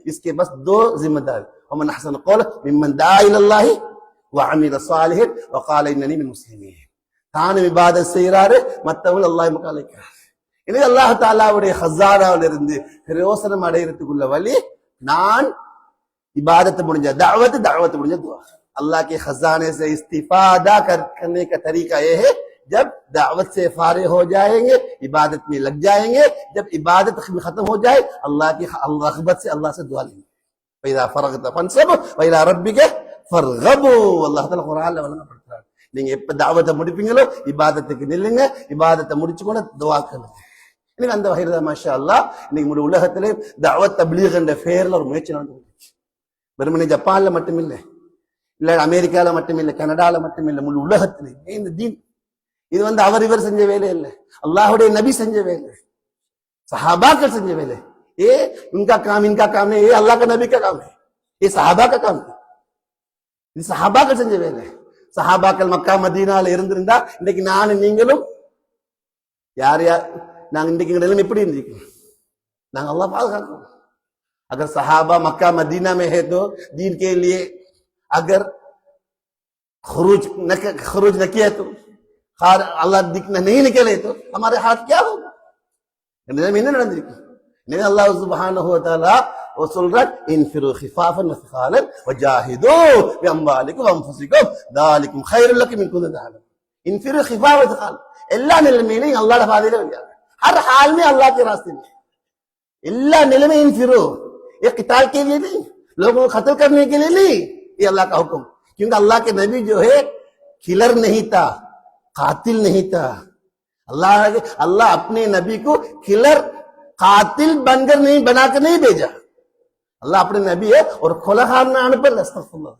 इसके बस दो जिम्मेदारी. وَمَنْ أَحْسَنُ قَوْلًا مِمَّنْ دَعَا إِلَى اللَّهِ وَعَمِلَ صَالِحًا وَقَالَ إِنَّنِي مِنَ الْمُسْلِمِينَ. தானும் இபாதத் செய்யறாரு, மற்றவங்க அல்லாஹ் அழைக்கிறார். எனவே அல்லாஹ் தஆலாவுடைய ஹஸானாவில் இருந்து பிரயோசனம் அடையறதுக்குள்ள வழி, நான் इबादत முடிஞ்ச दावत முடிஞ்ச दुआ. अल्लाह के खजाने से इस्तिफादा करने का तरीका यह है, जब दावत से फारिग हो जाएंगे इबादत में लग जाएंगे, जब इबादत खत्म हो जाए अल्लाह की रग़बत से अल्लाह से दुआ लेंगे. वइज़ा फ़रग़त फ़ंसब वइला रब्बिक फ़रग़बू. अल्लाह तआला कुरान में पढ़ता, நீங்க எப்ப தாவத்தை முடிப்பீங்களோ இபாதத்துக்கு நில்லுங்க, இபாதத்தை முடிச்சு கூட துஆ பண்ணுங்க. இன்னைக்கு அந்த வகையில மாஷா அல்லாஹ் இன்னைக்கு முழு உலகத்திலே தாவத் தப்லீக் என்ற பெயர்ல ஒரு முயற்சி நடந்துட்டு இருக்கு. வெறுமனே ஜப்பான்ல மட்டுமில்லை, இல்ல அமெரிக்கால மட்டுமில்லை, கனடால மட்டுமில்லை, முழு உலகத்திலே இந்த தீன். இது அவர் இவர் செஞ்ச வேலை இல்லை, அல்லாஹ்வுடைய நபி செஞ்ச வேலை, சஹாபாக்கள் செஞ்ச வேலை. ये उनका काम इनका काम नहीं, ये अल्लाह का नबी का काम है, ये सहाबा का काम है. இது சஹாபாக்கள் செஞ்ச வேலை. சஹாபாக்கள் மக்கா மதீனால இருந்திருந்தா இன்னைக்கு நானும் நீங்களும் யார் நாங்க இன்னைக்கு நிலைமை எப்படி இருந்திருக்கோம்? நாங்க அல்லாஹ் பாதுகாக்கணும். अगर सहाबा मक्का मदीना में है तो दीन के लिए अगर खरूज न किया तो, अल्लाह दिखना नहीं निकले तो हमारे हाथ क्या होगा? अल्लाह सुब्हानहु व तआला वो சொல்றார், இன்ஃபிரு خفافا وثقالا وجاهدوا بأموالكم وأنفسكم ذلكم خير لكم إن كنتم تعلمون. இன்ஃபிரு خفافا وثقالا, எல்லா நிலைமையிலும் அல்லாஹ்வுடைய பாதையில வந்தாங்க. हर हाल में अल्लाह के रास्ते में, इल्ला निलमे इन फिरो, ये किताल के लिए नहीं, लोगों को कत्ल करने के लिए नहीं, ये अल्लाह का हुक्म। क्योंकि अल्लाह के नबी जो है किलर नहीं था, कातिल नहीं था। अल्लाह अपने नबी को किलर कातिल बनकर नहीं, बनाकर नहीं भेजा। अल्लाह अपने नबी है और खुलखान अனுப்பல, அஸ்தக்ஃபிருல்லாஹ்।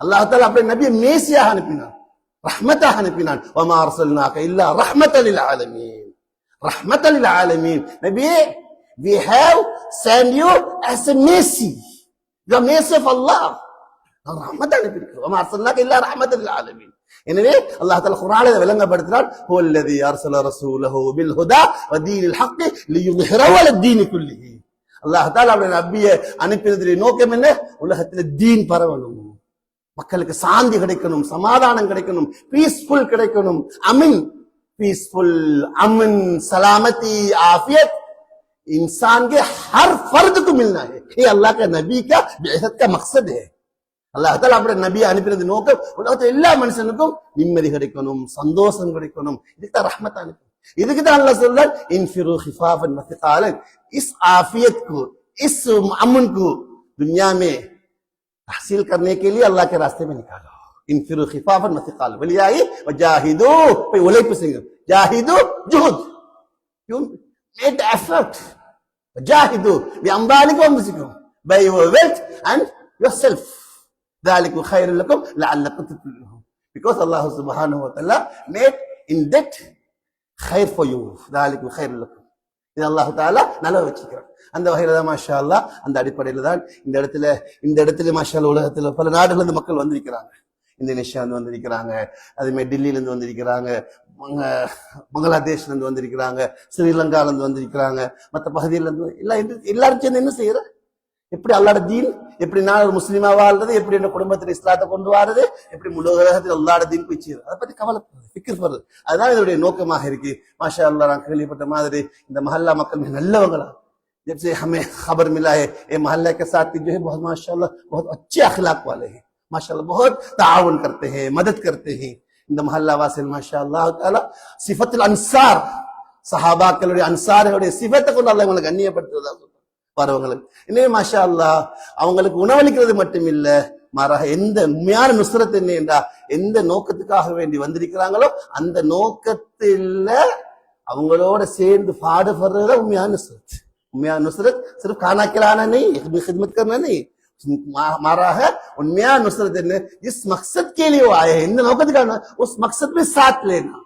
அல்லாஹ் தஆலா अपने नबी மேசியாக அனுப்பினான், ரஹ்மத்தாக அனுப்பினான். வமா அர்சல்னாக இல்லா ரஹ்மத்தல் லில் ஆலமீன், ரஹ்மத்தல் லில் ஆலமீன். நபியே, we have sent you as a mercy, the mercy of Allah. ரஹ்மத் அனுப்பியிருக்கிறோம். வமா அர்சல்னாக இல்லா ரஹ்மத்தல் லில் ஆலமீன். எனவே அல்லாஹ் தஆலா குர்ஆனில் விளங்கப்படுத்துறான், ஹுவல்லதி அர்ஸல ரசூலஹு பில் ஹுதா வ தீனில் ஹக் லியுத்ஹிரஹு அலா தீனி குல்லிஹி. அல்லாஹ் தஆலா அவருடைய நபியை அனுப்பினதுடைய நோக்கம் என்ன? உலகத்தில் தீன் பரவணும், மக்களுக்கு சாந்தி கிடைக்கணும், சமாதானம் கிடைக்கணும், பீஸ்ஃபுல் கிடைக்கணும். அமின், पीसफुल, अमन, सलामती, आफियत इंसान के हर फर्द को मिलना है. ये अल्लाह का नबी का बिअसत का मकसद है. அல்லாஹ் தஆலா அவருடைய நபி அனுப்பினது நோக்கம் உலகத்தில் எல்லா மனுஷனுக்கும் நிம்மதி கிடைக்கணும், சந்தோஷம் கிடைக்கணும். இதுக்கு தான் ரஹ்மத் அனுப்பி. இதுக்கு தான் அல்லாஹ் சொல்றான், இன்ஃபிரு खिफाफन व थिकालन. इस आफियत को, इस अमन को दुनिया में हासिल करने के लिए अल्लाह के रास्ते में निकालो. इनफिरु खिफाफन व थिकालन वलियाई वजाहिदू, पे उलैप सिंग जाहिदू जुहद, you made effort, वजाहिदू बि अम्वालिकुम व अंफुसिकुम, by your wealth and yourself. ذلك خير لكم لعلكم تفلحون. Because Allah subhanahu wa ta'ala made in that khair for you. ذلك خير لكم. இது அல்லாஹ் தஆலா நல்லா வச்சுக்கிறான். அந்த வகையில தான் மாஷா அல்லாஹ், அந்த அடிப்படையில தான் இந்த இடத்துல மாஷா அல்லாஹ் உலகத்துல பல நாடுகள்ல இருந்து மக்கள் வந்திருக்கிறாங்க. இந்தோனேஷியா இருந்து வந்திருக்கிறாங்க, அதே மாதிரி டெல்லியில இருந்து வந்திருக்கிறாங்க, பங்களாதேஷ்ல இருந்து வந்திருக்கிறாங்க, ஸ்ரீலங்கால இருந்து வந்திருக்கிறாங்க, மற்ற பகுதியில இருந்து எல்லாரும் சேர்ந்து என்ன செய்யற, எப்படி அல்லாஹ்வுடைய தீன், எப்படி நான் ஒரு முஸ்லிமா வாழ்றது, எப்படி என்ன குடும்பத்தில் இஸ்லாத்தை கொண்டு வர்றது, எப்படி முழு உலகத்தில் அல்லாஹ்வுடைய தீன் போய் சேருது, அதை பத்தி கவலைப்படுறது, ஃபிக்ர் பண்றது. அதுதான் இதனுடைய நோக்கமாக இருக்கு. மாஷா அல்லாஹ், நான் கேள்விப்பட்ட மாதிரி இந்த மஹல்லா மக்கள் மிக நல்லவங்களா. जब से हमें खबर मिला है, ये मोहल्ले के साथ जो है बहुत माशाल्लाह बहुत अच्छे अखलाक वाले हैं, माशाल्लाह बहुत ताउन करते हैं, मदद करते हैं. இந்த மஹல்லா வாசில் மாஷா அல்லாஹ் தஆலா சிஃபத்துல் அன்சார், சஹாபாக்களுடைய அன்சாரிகளுடைய சிஃபத்தை கொண்டு அல்லாஹ் இவங்களை கண்ணியப்படுத்துவதா வரவங்களுக்கு. எனவே மாஷா அல்லாஹ் அவங்களுக்கு உணவளிக்கிறது மட்டும் இல்ல, மாறாக எந்த உண்மையான நுஸ்ரத் என்ன என்றா, எந்த நோக்கத்துக்காக வேண்டி வந்திருக்கிறாங்களோ அந்த நோக்கத்தில் அவங்களோட சேர்ந்து பாடுபடுறதுதான் உண்மையான நுஸ்ரத். उम्मिया नुसरत सिर्फ खाना खिलाना नहीं, खिदमत करना नहीं, मारा है उम्मिया नुसरत ने जिस मकसद के लिए वो आए हैं, இந்த நோக்கத்துக்காக उस मकसद में साथ लेना,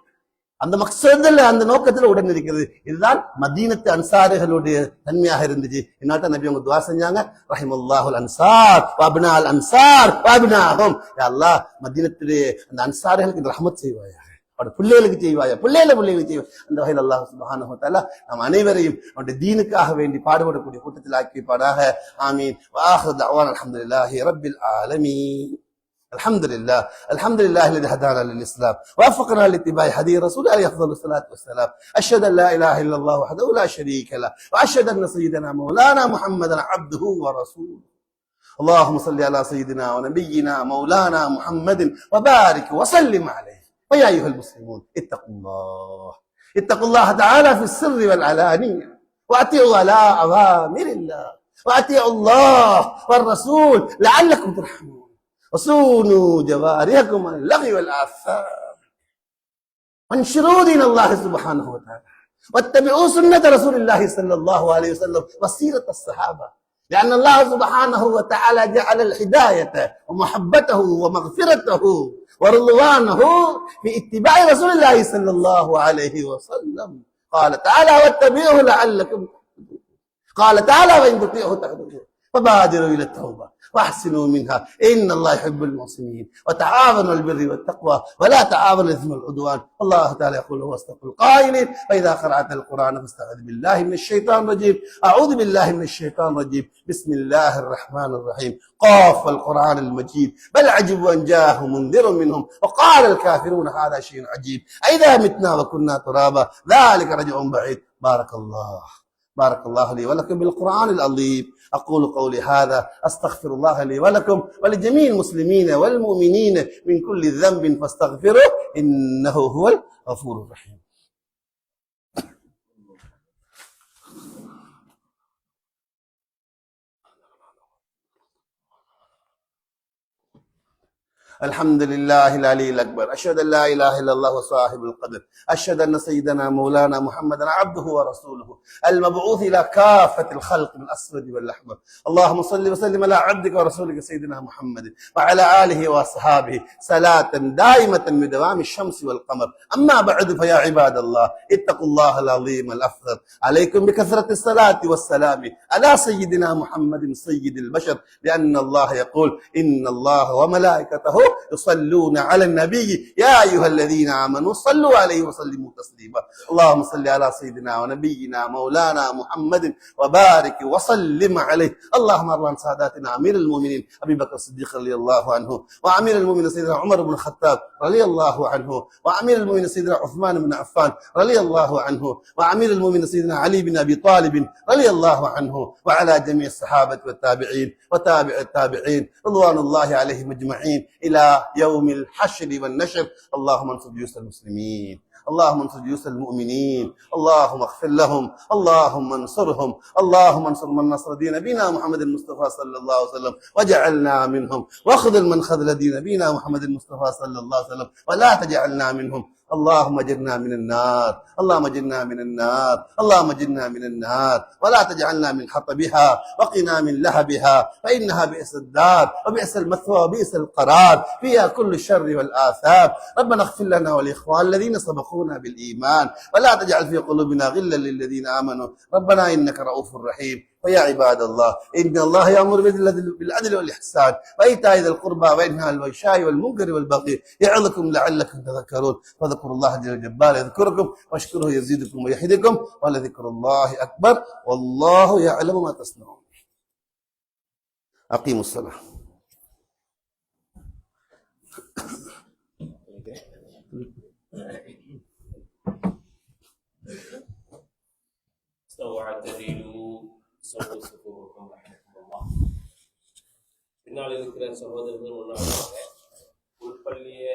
அந்த மக்சதுல அந்த நோக்கத்துல உடன் இருக்கிறது. இதுதான் மதீனத்து அன்சாரிகளுடைய தன்மையாக இருந்துச்சு. இதனால தான் நபி அவங்க துஆ செஞ்சாங்க, ரஹிமல்லாஹுல் அன்சார் வஅப்னால் அன்சார் வஅப்னாஹும். யா அல்லாஹ், மதீனத்திலே அந்த அன்சாரிகளுக்கு ரஹ்மத் செய்வாயா, அவருடைய பிள்ளைகளுக்கு செய்வாயா, பிள்ளைகளுக்கு செய்வாயா. அந்த வகையில் அல்லாஹ் சுப்ஹானஹு வ தஆலா நம் அனைவரையும் அவருடைய தீனுக்காக வேண்டி பாடுபடக்கூடிய கூட்டத்தில் ஆக்கி வைப்பானாக. ஆமீன். வஆஹிரு தஅவானா அல்ஹம்துலில்லாஹி ரப்பில் ஆலமீன். الحمد لله الذي هدانا للإسلام ووفقنا لاتباع هدي رسول عليه أفضل الصلاة والسلام. أشهد أن لا إله إلا الله وحده لا شريك له، وأشهد أن سيدنا مولانا محمدا عبده ورسوله. اللهم صل على سيدنا ونبينا مولانا محمد وبارك وسلم عليه. ويا أيها المسلمون اتقوا الله تعالى في السر والعلانية، وأطيعوا على أوامر الله، وأطيعوا الله والرسول لعلكم ترحمون، وصونوا جوارحكم عن اللغو والآثام، وانشروا دين الله سبحانه وتعالى، واتبعوا سنة رسول الله صلى الله عليه وسلم وسيرة الصحابة، لأن الله سبحانه وتعالى جعل الهداية ومحبته ومغفرته ورضوانه في اتباع رسول الله صلى الله عليه وسلم. قال تعالى واتبعوه لعلكم تهتدون. قال تعالى وإن تطيعوه تهتدون. فبادروا إلى التوبة واحسنوا منها إن الله يحب المحسنين، وتعاونوا البر والتقوى ولا تعاونوا الإثم والعدوان. الله تعالى يقول هو أصدق القائلين، فإذا قرأت القرآن فاستعذ بالله من الشيطان الرجيم. أعوذ بالله من الشيطان الرجيم. بسم الله الرحمن الرحيم. قاف والقرآن المجيد بل عجبوا أن جاءهم منذر منهم وقال الكافرون هذا شيء عجيب أئذا متنا وكنا ترابا ذلك رجع بعيد. بارك الله لي ولكم بالقرآن العظيم. أقول قولي هذا أستغفر الله لي ولكم ولجميع المسلمين والمؤمنين من كل ذنب فاستغفروه إنه هو الغفور الرحيم. الحمد لله العلي الأكبر. أشهد أن لا إله إلا الله وصاحب القدر. أشهد أن سيدنا مولانا محمدا عبده ورسوله المبعوث إلى كافة الخلق من الأسود والأحمر. اللهم صل وسلم على عبدك ورسولك سيدنا محمد وعلى آله وأصحابه صلاة دائمة بدوام الشمس والقمر. أما بعد فيا عباد الله اتقوا الله العظيم الأفضل. عليكم بكثرة الصلاة والسلام على سيدنا محمد سيد البشر، لأن الله يقول إن الله وملائكته يصلون على النبي يا أيها الذين آمنوا صلوا عليه وسلموا تسليما. اللهم صل على سيدنا ونبينا مولانا محمد وبارك وسلم عليه. اللهم ارض عن ساداتنا أمير المؤمنين أبي بكر الصديق رضي الله عنه، وأمير المؤمنين سيدنا عمر بن الخطاب رضي الله عنه، وأمير المؤمنين سيدنا عثمان بن عفان رضي الله عنه، وأمير المؤمنين سيدنا علي بن أبي طالب رضي الله عنه، وعلى جميع الصحابة والتابعين وتابع التابعين رضوان الله عليهم أجمعين إلى يوم الحشر والنشر. اللهم انصر جيوش المسلمين، اللهم انصر جيوش المؤمنين، اللهم اغفر لهم، اللهم انصرهم، اللهم انصر من نصر دين نبينا محمد المصطفى صلى الله عليه وسلم وجعلنا منهم، واخذل من خذل دين نبينا محمد المصطفى صلى الله عليه وسلم ولا تجعلنا منهم. اللهم اجرنا من النار، اللهم اجرنا من النار، اللهم اجرنا من النار، ولا تجعلنا من حطبها، وقنا من لهبها، فإنها بئس الدار وبئس المثوى وبئس القرار، فيها كل الشر والآثام. ربنا اغفر لنا ولإخوان الذين سبقونا بالإيمان، ولا تجعل في قلوبنا غلا للذين آمنوا ربنا إنك رؤوف رحيم. ويا عباد الله إن الله يأمر بالعدل والإحسان وإيتاء ذي القربى وينهى عن الفحشاء والمنكر والبغي يعظكم لعلكم تذكرون. فاذكروا الله جل جلاله يذكركم واشكروه يزيدكم ويحيدكم ولذكر الله أكبر والله يعلم ما تصنعون. أقيموا الصلاة. பின்னால் இருக்கிற சகோதரர்கள் முன்னாடி உள்பள்ளிய